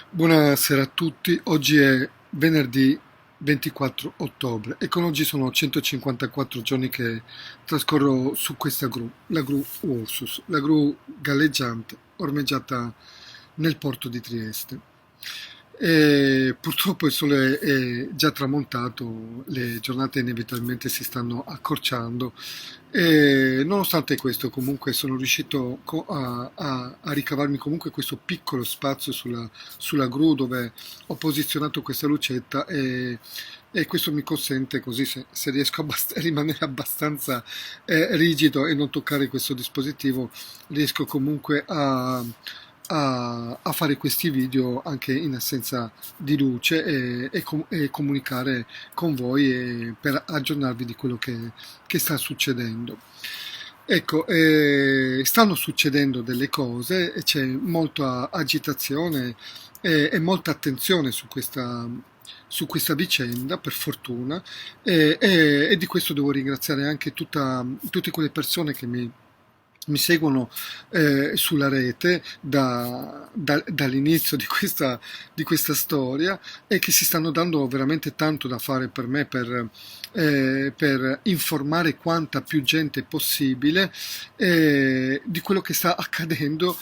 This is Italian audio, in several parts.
Buonasera a tutti, oggi è venerdì 24 ottobre e con oggi sono 154 giorni che trascorro su questa gru, la gru Ursus, la gru galleggiante ormeggiata nel porto di Trieste. E purtroppo il sole è già tramontato, le giornate inevitabilmente si stanno accorciando e nonostante questo comunque sono riuscito a ricavarmi comunque questo piccolo spazio sulla gru dove ho posizionato questa lucetta e questo mi consente così se riesco a rimanere abbastanza rigido e non toccare questo dispositivo riesco comunque a fare questi video anche in assenza di luce e comunicare con voi per aggiornarvi di quello che sta succedendo. Ecco, stanno succedendo delle cose e c'è molta agitazione e molta attenzione su questa vicenda, per fortuna, e di questo devo ringraziare anche tutte quelle persone che mi seguono sulla rete dall'inizio di questa storia e che si stanno dando veramente tanto da fare per me per informare quanta più gente possibile di quello che sta accadendo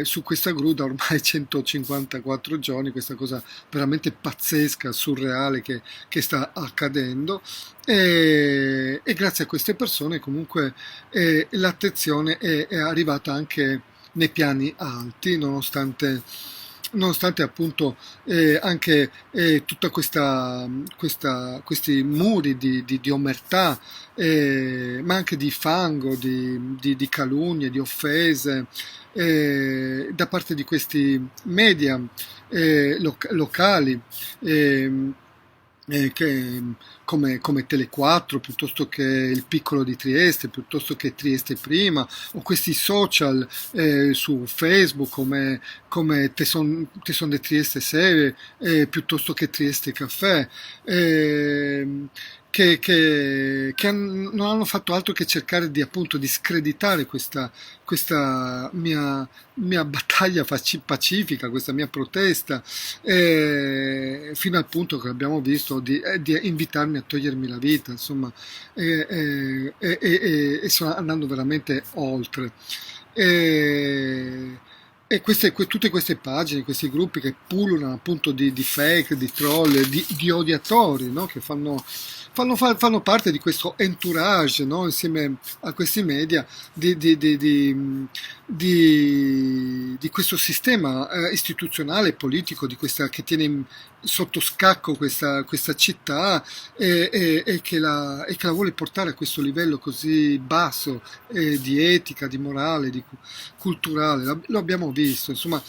su questa gru da ormai 154 giorni, questa cosa veramente pazzesca, surreale che sta accadendo e grazie a queste persone comunque l'attenzione è arrivata anche nei piani alti, nonostante appunto anche tutta questi muri di omertà, ma anche di fango, di calunnie, di offese da parte di questi media locali. eh, come Tele4, piuttosto che il Piccolo di Trieste, piuttosto che Trieste Prima, o questi social su Facebook come Tesson de Trieste Seve, piuttosto che Trieste Caffè, non hanno fatto altro che cercare di appunto di screditare questa mia battaglia pacifica, questa mia protesta, fino al punto che abbiamo visto di invitarmi a togliermi la vita, insomma, e sto andando veramente oltre. E, tutte queste pagine, questi gruppi che pullulano appunto di fake, di troll, di odiatori, no? Che fanno parte di questo entourage, no? Insieme a questi media di, di- di- di- di questo sistema istituzionale e politico che tiene sotto scacco questa città e che la vuole portare a questo livello così basso di etica, di morale, culturale. Lo abbiamo visto, insomma.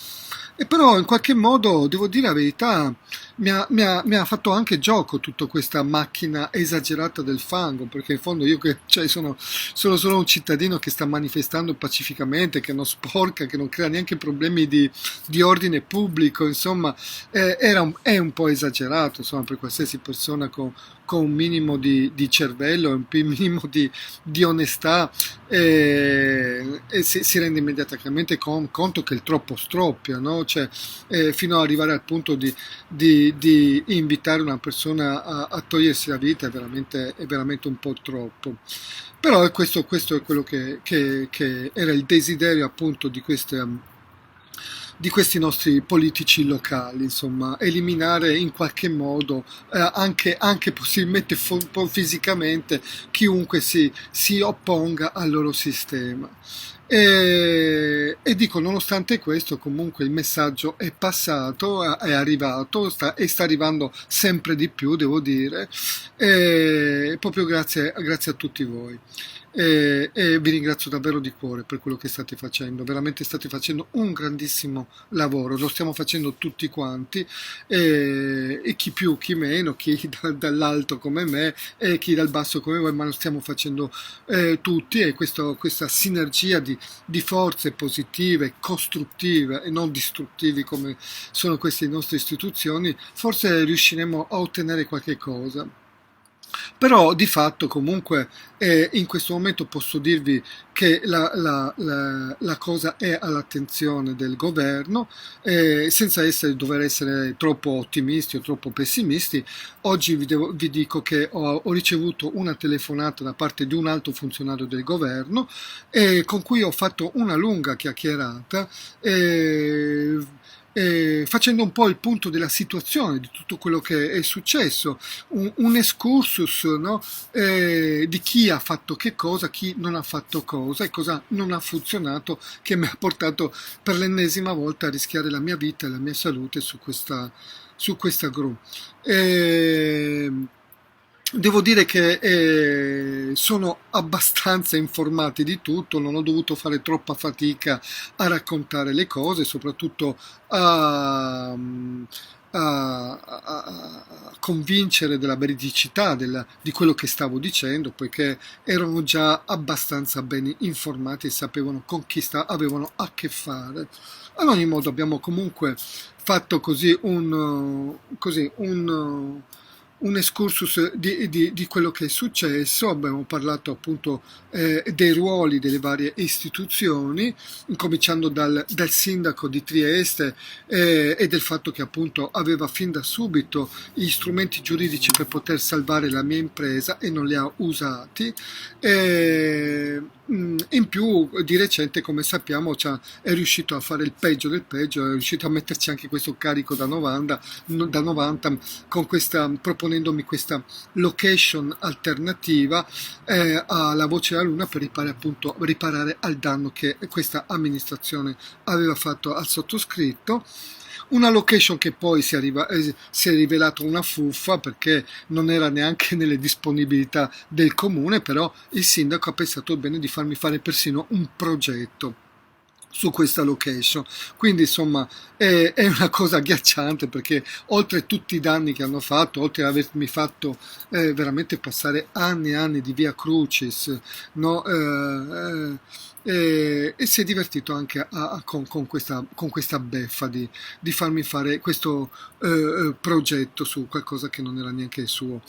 E però in qualche modo, devo dire la verità, mi ha fatto anche gioco tutta questa macchina esagerata del fango, perché in fondo io cioè, sono solo un cittadino che sta manifestando pacificamente, che non sporca, che non crea neanche problemi di ordine pubblico, insomma, è un po' esagerato, insomma, per qualsiasi persona con un minimo di cervello e un minimo di onestà e si rende immediatamente conto che il troppo stroppia, no? Cioè, fino ad arrivare al punto di invitare una persona a togliersi la vita è veramente un po' troppo. Però questo è quello che era il desiderio appunto di questi nostri politici locali, insomma, eliminare in qualche modo, anche possibilmente fisicamente, chiunque si opponga al loro sistema. E dico, nonostante questo, comunque il messaggio è passato, è arrivato e sta arrivando sempre di più, devo dire, proprio grazie a tutti voi. E vi ringrazio davvero di cuore per quello che state facendo, veramente state facendo un grandissimo lavoro, lo stiamo facendo tutti quanti, e chi più, chi meno, chi dall'alto come me e chi dal basso come voi, ma lo stiamo facendo tutti e questa sinergia di forze positive, costruttive e non distruttive come sono queste nostre istituzioni, forse riusciremo a ottenere qualche cosa. Però di fatto comunque in questo momento posso dirvi che la cosa è all'attenzione del governo, senza dover essere troppo ottimisti o troppo pessimisti. Oggi vi dico che ho ricevuto una telefonata da parte di un alto funzionario del governo, con cui ho fatto una lunga chiacchierata, eh, facendo un po' il punto della situazione, di tutto quello che è successo, un excursus, no? Di chi ha fatto che cosa, chi non ha fatto cosa e cosa non ha funzionato, che mi ha portato per l'ennesima volta a rischiare la mia vita e la mia salute su questa gru. Eh, Devo dire che sono abbastanza informati di tutto, non ho dovuto fare troppa fatica a raccontare le cose, soprattutto a, a convincere della veridicità di quello che stavo dicendo, poiché erano già abbastanza ben informati e sapevano con chi avevano a che fare. Ad ogni modo abbiamo comunque fatto un excursus di quello che è successo. Abbiamo parlato appunto dei ruoli delle varie istituzioni, incominciando dal sindaco di Trieste, e del fatto che appunto aveva fin da subito gli strumenti giuridici per poter salvare la mia impresa e non li ha usati. In più, di recente, come sappiamo, è riuscito a fare il peggio del peggio, è riuscito a metterci anche questo carico da 90 proponendomi questa location alternativa alla Voce della Luna per riparare al danno che questa amministrazione aveva fatto al sottoscritto. Una location che poi si è rivelata una fuffa, perché non era neanche nelle disponibilità del comune, però il sindaco ha pensato bene di farmi fare persino un progetto su questa location. Quindi insomma è una cosa agghiacciante, perché oltre tutti i danni che hanno fatto, oltre ad avermi fatto veramente passare anni e anni di via Crucis, no? E si è divertito anche con questa beffa di farmi fare questo progetto su qualcosa che non era neanche il suo.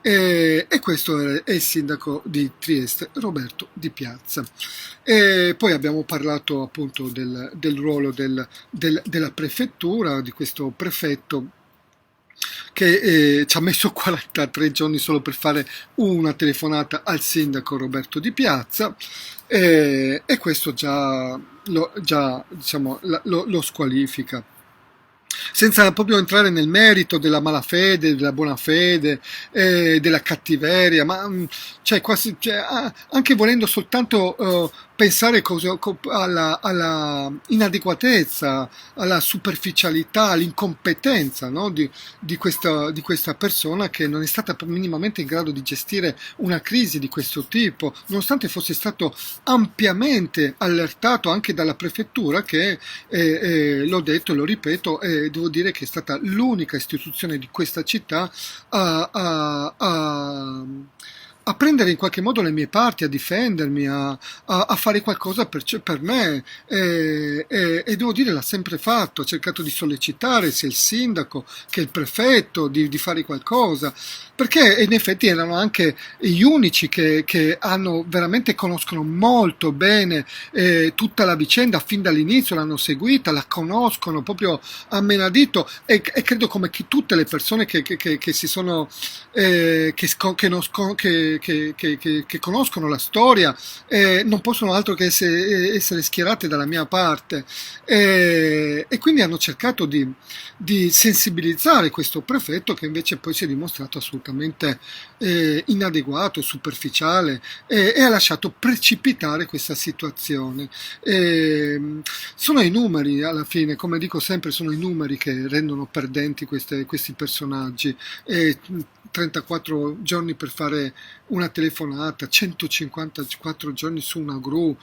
E questo è il sindaco di Trieste, Roberto Di Piazza. E poi abbiamo parlato appunto del ruolo della prefettura, di questo prefetto che ci ha messo 43 giorni solo per fare una telefonata al sindaco Roberto Di Piazza, e questo diciamo, lo squalifica. Senza proprio entrare nel merito della malafede, della buona fede, della cattiveria, ma cioè, anche volendo soltanto pensare alla inadeguatezza, alla superficialità, all'incompetenza, no? di questa persona, che non è stata minimamente in grado di gestire una crisi di questo tipo, nonostante fosse stato ampiamente allertato anche dalla prefettura, che l'ho detto e lo ripeto, devo dire che è stata l'unica istituzione di questa città a prendere in qualche modo le mie parti, a difendermi, a fare qualcosa per me, e devo dire l'ha sempre fatto. Ha cercato di sollecitare sia il sindaco che il prefetto di fare qualcosa, perché in effetti erano anche gli unici che veramente conoscono molto bene tutta la vicenda fin dall'inizio, l'hanno seguita, la conoscono proprio a menadito, e credo come tutte le persone che si sono che conoscono la storia, non possono altro che essere schierate dalla mia parte, e quindi hanno cercato di sensibilizzare questo prefetto, che invece poi si è dimostrato assolutamente inadeguato, superficiale, e ha lasciato precipitare questa situazione. Sono i numeri, alla fine, come dico sempre, sono i numeri che rendono perdenti questi personaggi. 34 giorni per fare una telefonata, 154 giorni su una gru,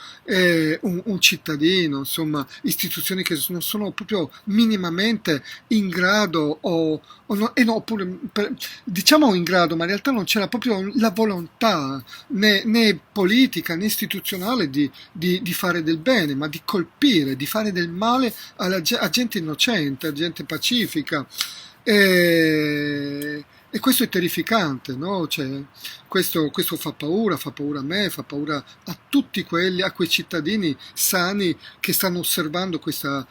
un cittadino, insomma, istituzioni che non sono proprio minimamente in grado, oppure diciamo in grado, ma in realtà non c'era proprio la volontà né politica né istituzionale di fare del bene, ma di colpire, di fare del male a gente innocente, a gente pacifica. E questo è terrificante, no? Cioè, questo fa paura a me, fa paura a tutti quelli, a quei cittadini sani che stanno osservando questa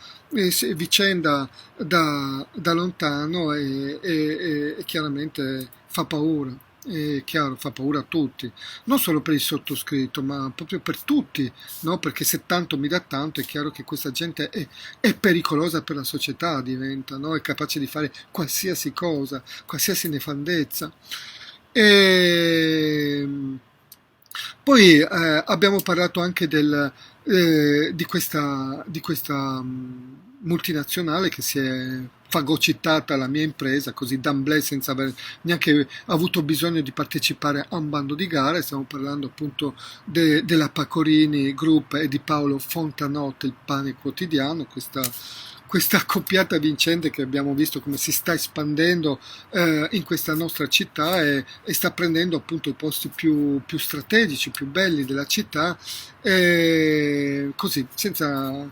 vicenda da lontano e chiaramente fa paura. È chiaro, fa paura a tutti, non solo per il sottoscritto, ma proprio per tutti, no? Perché se tanto mi dà tanto, è chiaro che questa gente è pericolosa per la società, diventa, no? È capace di fare qualsiasi cosa, qualsiasi nefandezza. E poi abbiamo parlato anche di questa multinazionale che si è fagocitata la mia impresa così d'amblè senza aver neanche avuto bisogno di partecipare a un bando di gare. Stiamo parlando appunto della Pacorini Group e di Paolo Fontanotte, il pane quotidiano, questa accoppiata vincente che abbiamo visto come si sta espandendo in questa nostra città e sta prendendo appunto i posti più strategici, più belli della città, così, senza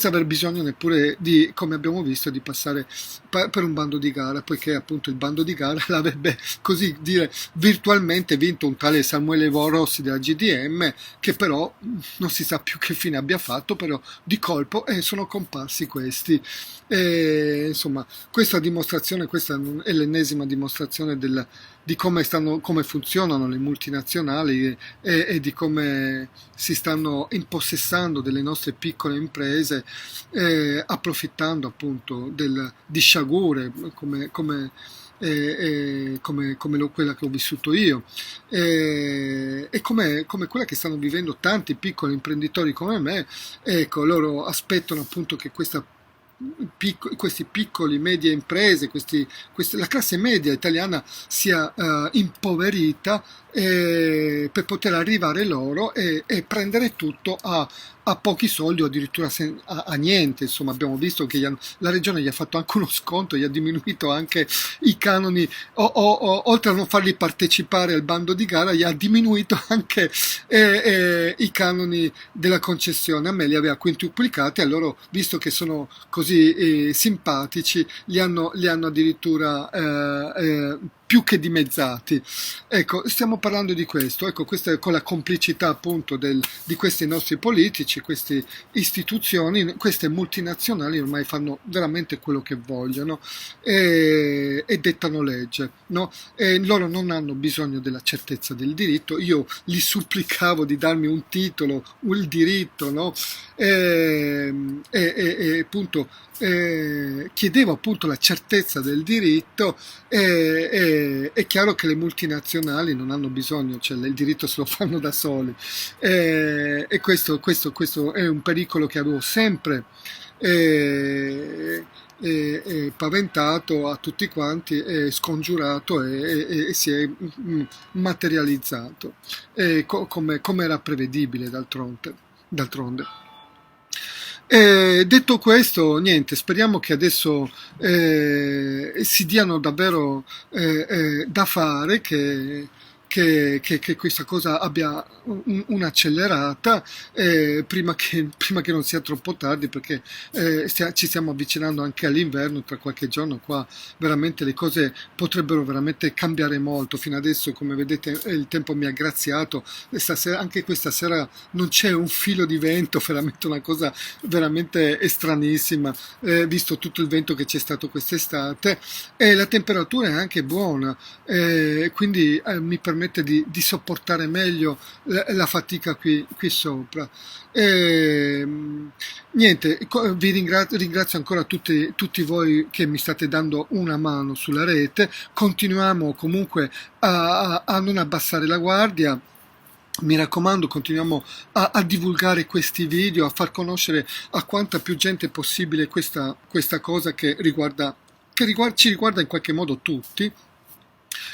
aver bisogno neppure di, come abbiamo visto, di passare per un bando di gara, poiché appunto il bando di gara l'avrebbe, così dire, virtualmente vinto un tale Samuele Rossi della GDM, che però non si sa più che fine abbia fatto, però di colpo sono comparsi questi. Insomma, questa dimostrazione, questa è l'ennesima dimostrazione di come funzionano le multinazionali e di come si stanno impossessando delle nostre piccole imprese, approfittando appunto di sciagure come quella che ho vissuto io, e come quella che stanno vivendo tanti piccoli imprenditori come me. Ecco, loro aspettano appunto che questi piccoli medie imprese, la classe media italiana sia impoverita, per poter arrivare loro e prendere tutto a pochi soldi o addirittura a niente. Insomma, abbiamo visto che la regione gli ha fatto anche uno sconto, gli ha diminuito anche i canoni, oltre a non farli partecipare al bando di gara, gli ha diminuito anche i canoni della concessione. A me li aveva quintuplicati, a loro, visto che sono così simpatici, li hanno addirittura più che dimezzati. Ecco, stiamo parlando di questo. Ecco, questo è con la complicità appunto di questi nostri politici, queste istituzioni, queste multinazionali ormai fanno veramente quello che vogliono e dettano legge, no? E loro non hanno bisogno della certezza del diritto. Io li supplicavo di darmi un titolo, il diritto, no? Appunto chiedevo appunto la certezza del diritto. È chiaro che le multinazionali non hanno bisogno, cioè il diritto se lo fanno da soli, e questo è un pericolo che avevo sempre paventato a tutti quanti, scongiurato e si è materializzato, come era prevedibile d'altronde. Detto questo, niente, speriamo che adesso si diano davvero da fare, che questa cosa abbia un'accelerata, prima che non sia troppo tardi, perché ci stiamo avvicinando anche all'inverno. Tra qualche giorno qua veramente le cose potrebbero veramente cambiare molto. Fino adesso, come vedete, il tempo mi ha graziato. Anche questa sera non c'è un filo di vento, veramente una cosa veramente stranissima, visto tutto il vento che c'è stato quest'estate, e la temperatura è anche buona, quindi mi permette di sopportare meglio la fatica qui sopra. E, niente, ringrazio ancora tutti voi che mi state dando una mano sulla rete. Continuiamo comunque a non abbassare la guardia. Mi raccomando, continuiamo a divulgare questi video, a far conoscere a quanta più gente possibile questa cosa ci riguarda in qualche modo tutti,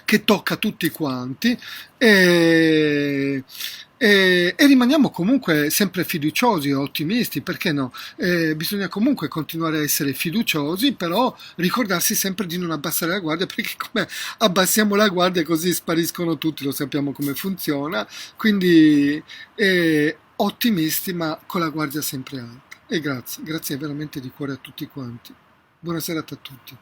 che tocca tutti quanti, e, e rimaniamo comunque sempre fiduciosi e ottimisti, perché no? Bisogna comunque continuare a essere fiduciosi, però ricordarsi sempre di non abbassare la guardia, perché come abbassiamo la guardia così spariscono tutti, lo sappiamo come funziona. Quindi ottimisti ma con la guardia sempre alta. E grazie veramente di cuore a tutti quanti. Buona serata a tutti.